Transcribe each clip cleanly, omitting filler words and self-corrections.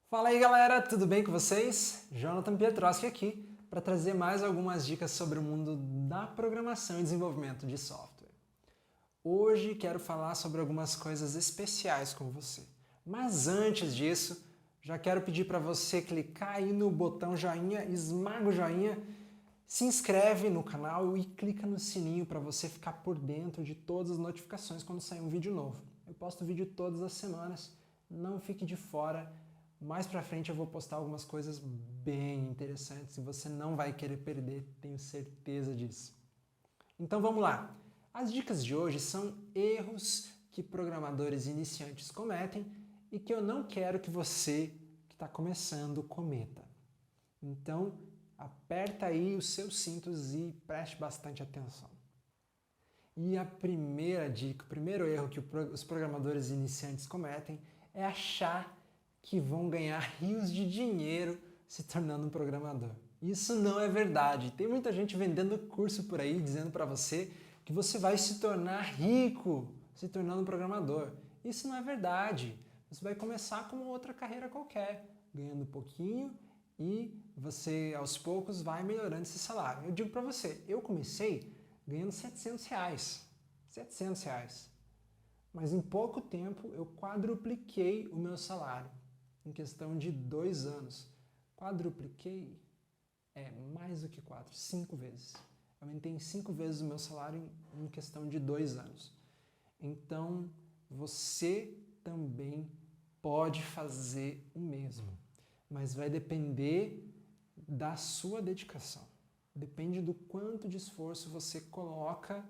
Fala aí galera, tudo bem com vocês? Jonathan Pietrowski aqui para trazer mais algumas dicas sobre o mundo da programação e desenvolvimento de software. Hoje quero falar sobre algumas coisas especiais com você. Mas antes disso, já quero pedir para você clicar aí no botão joinha, esmaga o joinha, se inscreve no canal e clica no sininho para você ficar por dentro de todas as notificações quando sair um vídeo novo. Eu posto vídeo todas as semanas, não fique de fora. Mais pra frente eu vou postar algumas coisas bem interessantes e você não vai querer perder, tenho certeza disso. Então vamos lá. As dicas de hoje são erros que programadores iniciantes cometem e que eu não quero que você que está começando cometa. Então aperta aí os seus cintos e preste bastante atenção. E a primeira dica, o primeiro erro que os programadores iniciantes cometem é achar que vão ganhar rios de dinheiro se tornando um programador. Isso não é verdade. Tem muita gente vendendo curso por aí dizendo para você que você vai se tornar rico se tornando um programador. Isso não é verdade. Você vai começar como outra carreira qualquer, ganhando pouquinho e você aos poucos vai melhorando esse salário. Eu digo para você, eu comecei ganhando R$700. R$700. Mas em pouco tempo eu quadrupliquei o meu salário. Em questão de 2 anos. Quadrupliquei? Mais do que 4, 5 vezes. Aumentei em 5 vezes o meu salário em questão de 2 anos. Então, você também pode fazer o mesmo. Mas vai depender da sua dedicação. Depende do quanto de esforço você coloca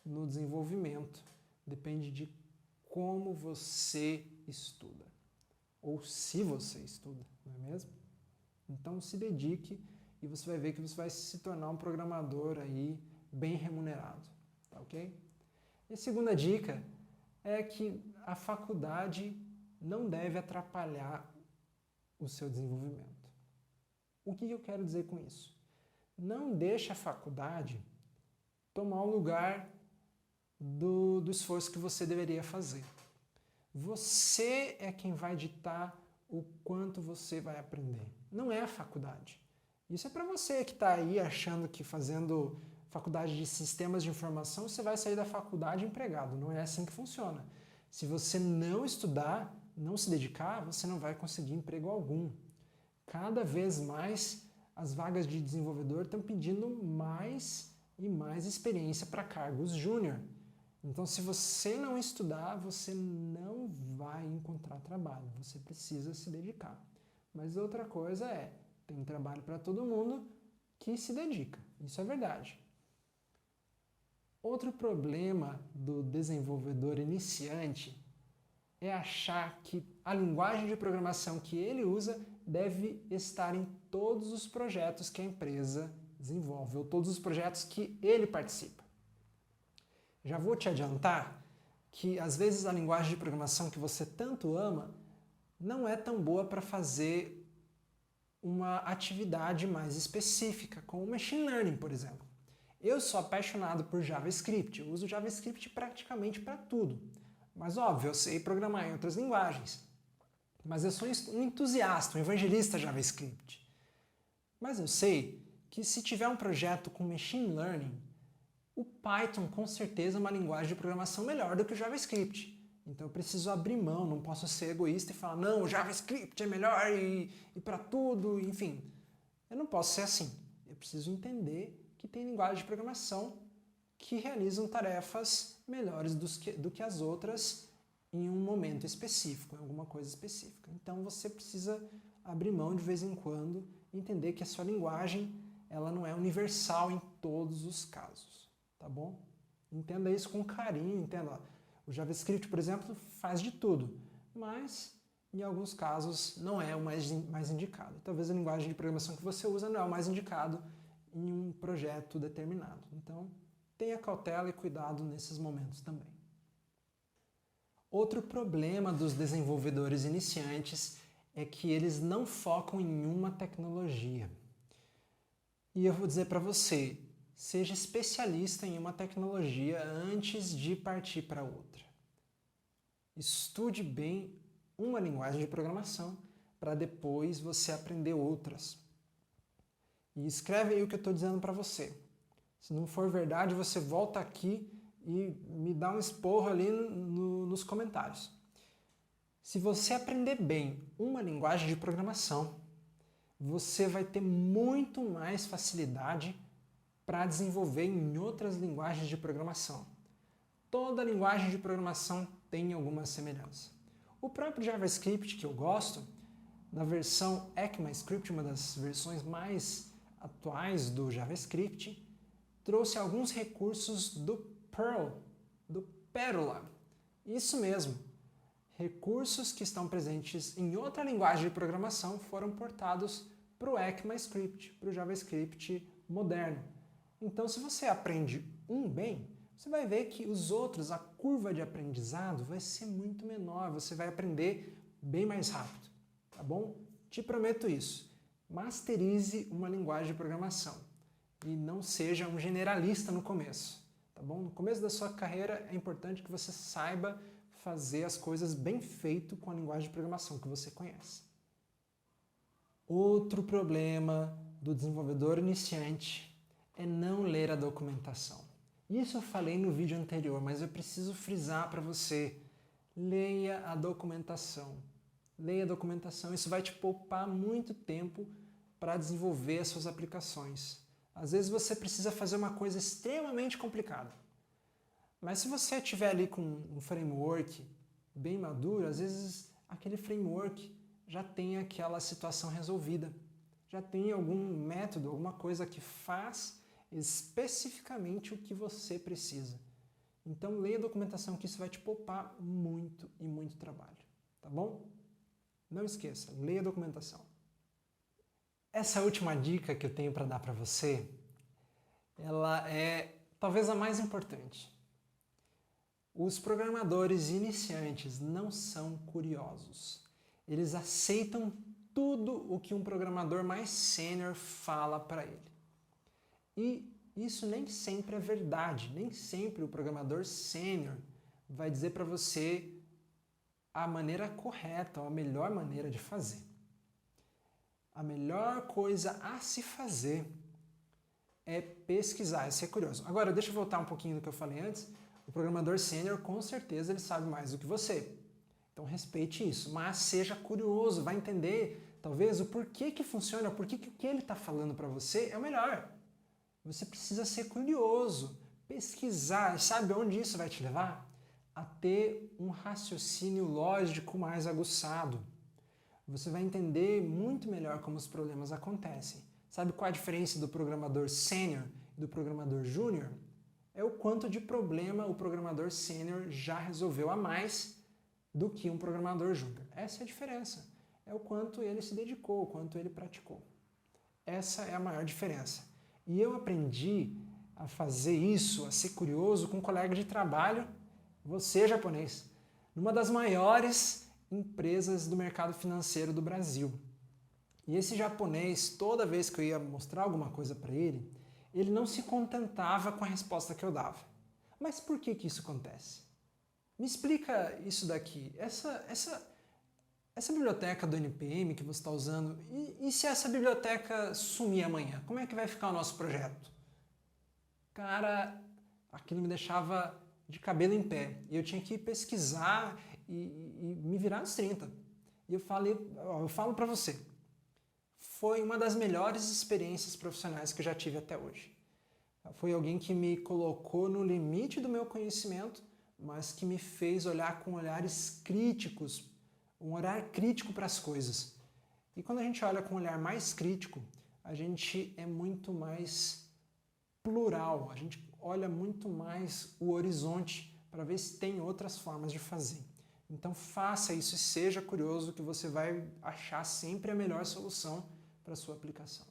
no desenvolvimento. Depende de como você estuda. Ou se você estuda, não é mesmo? Então se dedique e você vai ver que você vai se tornar um programador aí bem remunerado, tá ok? E a segunda dica é que a faculdade não deve atrapalhar o seu desenvolvimento. O que eu quero dizer com isso? Não deixe a faculdade tomar o lugar do esforço que você deveria fazer. Você é quem vai ditar o quanto você vai aprender. Não é a faculdade. Isso é para você que está aí achando que fazendo faculdade de sistemas de informação você vai sair da faculdade empregado. Não é assim que funciona. Se você não estudar, não se dedicar, você não vai conseguir emprego algum. Cada vez mais as vagas de desenvolvedor estão pedindo mais e mais experiência para cargos júnior. Então, se você não estudar, você não vai encontrar trabalho. Você precisa se dedicar. Mas outra coisa é, tem trabalho para todo mundo que se dedica. Isso é verdade. Outro problema do desenvolvedor iniciante é achar que a linguagem de programação que ele usa deve estar em todos os projetos que a empresa desenvolve, ou todos os projetos que ele participa. Já vou te adiantar que às vezes a linguagem de programação que você tanto ama não é tão boa para fazer uma atividade mais específica, como Machine Learning, por exemplo. Eu sou apaixonado por JavaScript, eu uso JavaScript praticamente para tudo. Mas óbvio, eu sei programar em outras linguagens. Mas eu sou um entusiasta, um evangelista JavaScript. Mas eu sei que se tiver um projeto com Machine Learning, o Python com certeza é uma linguagem de programação melhor do que o JavaScript. Então eu preciso abrir mão, não posso ser egoísta e falar não, o JavaScript é melhor e para tudo, enfim. Eu não posso ser assim. Eu preciso entender que tem linguagens de programação que realizam tarefas melhores do que as outras em um momento específico, em alguma coisa específica. Então você precisa abrir mão de vez em quando e entender que a sua linguagem ela não é universal em todos os casos. Tá bom? Entenda isso com carinho, entenda. O JavaScript, por exemplo, faz de tudo, mas em alguns casos não é o mais indicado. Talvez a linguagem de programação que você usa não é o mais indicado em um projeto determinado. Então, tenha cautela e cuidado nesses momentos também. Outro problema dos desenvolvedores iniciantes é que eles não focam em uma tecnologia. E eu vou dizer para você, seja especialista em uma tecnologia antes de partir para outra. Estude bem uma linguagem de programação para depois você aprender outras. E escreve aí o que eu estou dizendo para você. Se não for verdade, você volta aqui e me dá um esporro ali nos comentários. Se você aprender bem uma linguagem de programação, você vai ter muito mais facilidade para desenvolver em outras linguagens de programação. Toda linguagem de programação tem alguma semelhança. O próprio JavaScript, que eu gosto, na versão ECMAScript, uma das versões mais atuais do JavaScript, trouxe alguns recursos do Perl, do Pérola. Isso mesmo, recursos que estão presentes em outra linguagem de programação foram portados para o ECMAScript, para o JavaScript moderno. Então, se você aprende um bem, você vai ver que os outros, a curva de aprendizado vai ser muito menor, você vai aprender bem mais rápido, tá bom? Te prometo isso. Masterize uma linguagem de programação e não seja um generalista no começo, tá bom? No começo da sua carreira é importante que você saiba fazer as coisas bem feito com a linguagem de programação que você conhece. Outro problema do desenvolvedor iniciante é não ler a documentação. Isso eu falei no vídeo anterior, mas eu preciso frisar para você. Leia a documentação. Leia a documentação, isso vai te poupar muito tempo para desenvolver as suas aplicações. Às vezes você precisa fazer uma coisa extremamente complicada. Mas se você estiver ali com um framework bem maduro, às vezes aquele framework já tem aquela situação resolvida. Já tem algum método, alguma coisa que faz especificamente o que você precisa. Então leia a documentação que isso vai te poupar muito e muito trabalho, tá bom? Não esqueça, leia a documentação. Essa última dica que eu tenho para dar para você, ela é talvez a mais importante. Os programadores iniciantes não são curiosos. Eles aceitam tudo o que um programador mais sênior fala para ele. E isso nem sempre é verdade, nem sempre o programador sênior vai dizer para você a maneira correta, ou a melhor maneira de fazer. A melhor coisa a se fazer é pesquisar, é ser curioso. Agora, deixa eu voltar um pouquinho do que eu falei antes. O programador sênior, com certeza, ele sabe mais do que você. Então, respeite isso, mas seja curioso, vai entender, talvez, o porquê que funciona, por que o que ele está falando para você é o melhor. Você precisa ser curioso, pesquisar. Sabe onde isso vai te levar? A ter um raciocínio lógico mais aguçado. Você vai entender muito melhor como os problemas acontecem. Sabe qual a diferença do programador sênior e do programador júnior? É o quanto de problema o programador sênior já resolveu a mais do que um programador júnior. Essa é a diferença. É o quanto ele se dedicou, o quanto ele praticou. Essa é a maior diferença. E eu aprendi a fazer isso, a ser curioso com um colega de trabalho, você japonês, numa das maiores empresas do mercado financeiro do Brasil. E esse japonês, toda vez que eu ia mostrar alguma coisa para ele, ele não se contentava com a resposta que eu dava. Mas por que isso acontece? Me explica isso daqui. Essa biblioteca do NPM que você está usando, e se essa biblioteca sumir amanhã? Como é que vai ficar o nosso projeto? Cara, aquilo me deixava de cabelo em pé. E eu tinha que pesquisar e me virar nos 30. E eu falo para você, foi uma das melhores experiências profissionais que eu já tive até hoje. Foi alguém que me colocou no limite do meu conhecimento, mas que me fez olhar com olhares críticos, um olhar crítico para as coisas. E quando a gente olha com um olhar mais crítico, a gente é muito mais plural, a gente olha muito mais o horizonte para ver se tem outras formas de fazer. Então faça isso e seja curioso que você vai achar sempre a melhor solução para a sua aplicação.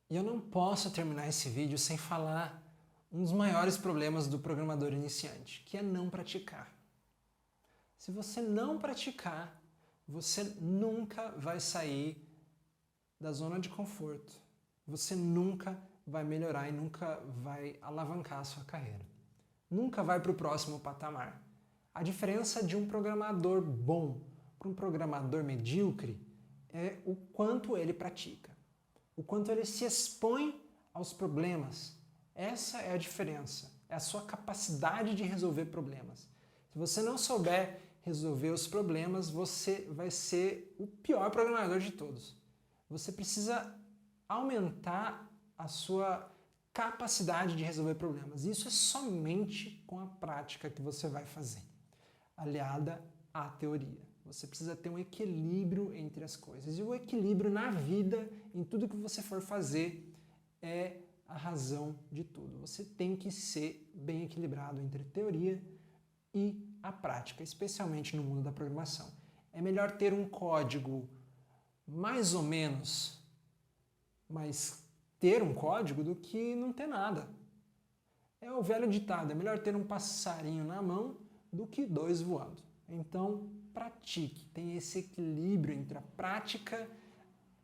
E eu não posso terminar esse vídeo sem falar um dos maiores problemas do programador iniciante, que é não praticar. Se você não praticar, você nunca vai sair da zona de conforto. Você nunca vai melhorar e nunca vai alavancar a sua carreira. Nunca vai para o próximo patamar. A diferença de um programador bom para um programador medíocre é o quanto ele pratica, o quanto ele se expõe aos problemas. Essa é a diferença, é a sua capacidade de resolver problemas. Se você não souber resolver os problemas, você vai ser o pior programador de todos. Você precisa aumentar a sua capacidade de resolver problemas. Isso é somente com a prática que você vai fazer, aliada à teoria. Você precisa ter um equilíbrio entre as coisas. E o equilíbrio na vida, em tudo que você for fazer, é a razão de tudo. Você tem que ser bem equilibrado entre teoria e a prática, especialmente no mundo da programação. É melhor ter um código mais ou menos, mas ter um código do que não ter nada. É o velho ditado, é melhor ter um passarinho na mão do que dois voando. Então, pratique, tenha esse equilíbrio entre a prática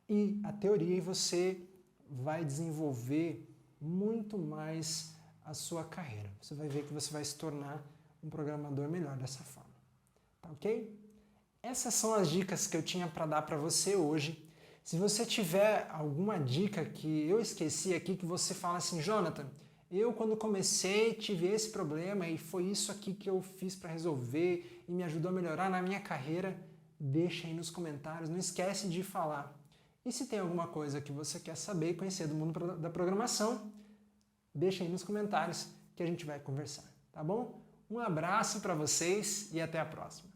e a teoria e você vai desenvolver muito mais a sua carreira. Você vai ver que você vai se tornar um programador melhor dessa forma. Tá ok? Essas são as dicas que eu tinha para dar para você hoje. Se você tiver alguma dica que eu esqueci aqui, que você fala assim, Jonathan, eu quando comecei tive esse problema e foi isso aqui que eu fiz para resolver e me ajudou a melhorar na minha carreira, deixa aí nos comentários, não esquece de falar. E se tem alguma coisa que você quer saber e conhecer do mundo da programação, deixa aí nos comentários que a gente vai conversar, tá bom? Um abraço para vocês e até a próxima.